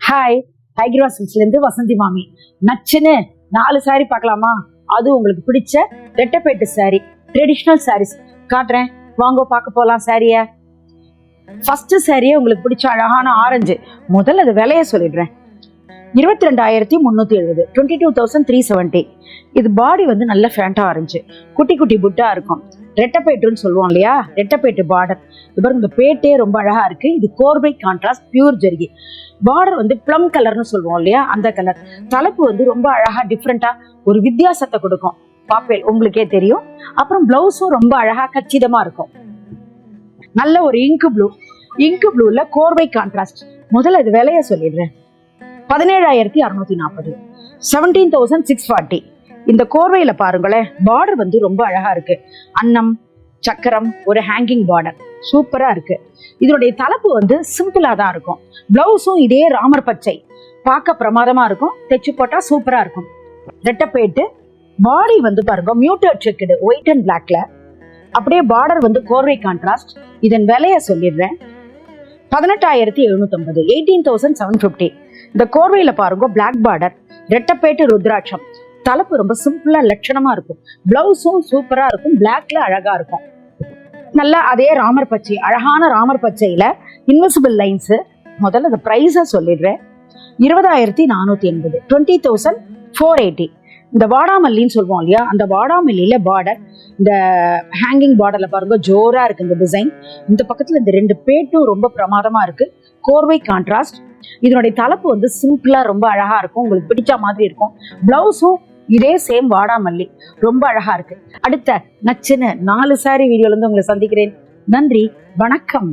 Hi, tiger சில்க்ஸ்லேருந்து Vasanthi மாமி. நச்சுன்னு 4 sorry பார்க்கலாமா? அது உங்களுக்கு பிடிச்ச ரெட்டப்பேட்டு சாரி, ட்ரெடிஷ்னல் சாரீஸ் காட்டுறேன், வாங்க பார்க்க போகலாம். சாரியை ஃபர்ஸ்ட் சாரியே உங்களுக்கு பிடிச்ச அழகான ஆரஞ்சு. முதல்ல அது விலைய சொல்லிடுறேன். 22,370, 22,370. இது பாடி வந்து நல்ல ஃபேண்டா ஆரஞ்சு, குட்டி குட்டி புட்டா இருக்கும். ரெட்டப்பேட்டுன்னு சொல்லுவோம் இல்லையா, ரெட்டப்பேட்டு பார்டர். இப்போ இந்த பேட்டே ரொம்ப அழகா இருக்கு. இது கோர்பை கான்ட்ராஸ்ட் பியூர் ஜெர்கி. பார்டர் வந்து ப்ளம் கலர்னு சொல்லுவோம் இல்லையா, அந்த கலர். தலைப்பு வந்து ரொம்ப அழகா டிஃப்ரெண்டா ஒரு வித்தியாசத்தை கொடுக்கும். பாப்பேல் உங்களுக்கே தெரியும். அப்புறம் பிளவுஸும் ரொம்ப அழகா கச்சிதமா இருக்கும். நல்ல ஒரு இங்கு ப்ளூல கோர்வை கான்ட்ராஸ்ட். முதல்ல இது விலைய சொல்லிடுறேன். 17,640, 17,640. இந்த கோர்வையில பாருங்களேன், பார்டர் வந்து ரொம்ப அழகா இருக்கு. அன்னம் சக்கரம் ஒரு ஹேங்கிங் பார்டர் சூப்பரா இருக்கு. இதனுடைய தலைப்பு வந்து சிம்பிளா தான் இருக்கும். பிளவுஸும் இதே ராமர் பச்சை, பார்க்க பிரமாதமா இருக்கும். தைச்சு போட்டா சூப்பரா இருக்கும். ரெட்டப்பேட்டு பாடி வந்து பாருங்க மியூட்டட் செக்குடு ஒயிட் அண்ட் பிளாக்ல. அப்படியே பார்டர் வந்து கோர்வை கான்ட்ராஸ்ட். இதன் விலைய சொல்லிடுறேன். 18,750, 18,750. இந்த கோர்வையில பாருங்க பிளாக் பார்டர், ரெட்டப்பேட்டு ருத்ராட்சம். தலைப்பு ரொம்ப சிம்பிளா லட்சணமா இருக்கும். பிளவுஸும் சூப்பரா இருக்கும், பிளாக்ல அழகா இருக்கும். நல்லா அதே ராமர் பச்சை, அழகான ராமர் பச்சையில இன்விசிபிள் லைன்ஸ். முதல்ல இந்த பிரைஸ சொல்லிடுறேன். 20,480, 20,480. இந்த வாடாமல்லின்னு சொல்லுவோம் இல்லையா, அந்த வாடாமல்லியில பார்டர், இந்த ஹேங்கிங் பார்டர்ல பாருங்க ஜோரா இருக்கு இந்த டிசைன். இந்த பக்கத்துல இந்த 2 பேட்டும் ரொம்ப பிரமாதமா இருக்கு. கோர்வை கான்ட்ராஸ்ட். இதனுடைய தலைப்பு வந்து சிம்பிளா ரொம்ப அழகா இருக்கும், உங்களுக்கு பிடிச்ச மாதிரி இருக்கும். பிளவுஸும் இதே சேம் வாடாமல்லி, ரொம்ப அழகா இருக்கு. அடுத்த நச்சுன்னு 4 சாரி வீடியோல இருந்து உங்களை சந்திக்கிறேன். நன்றி, வணக்கம்.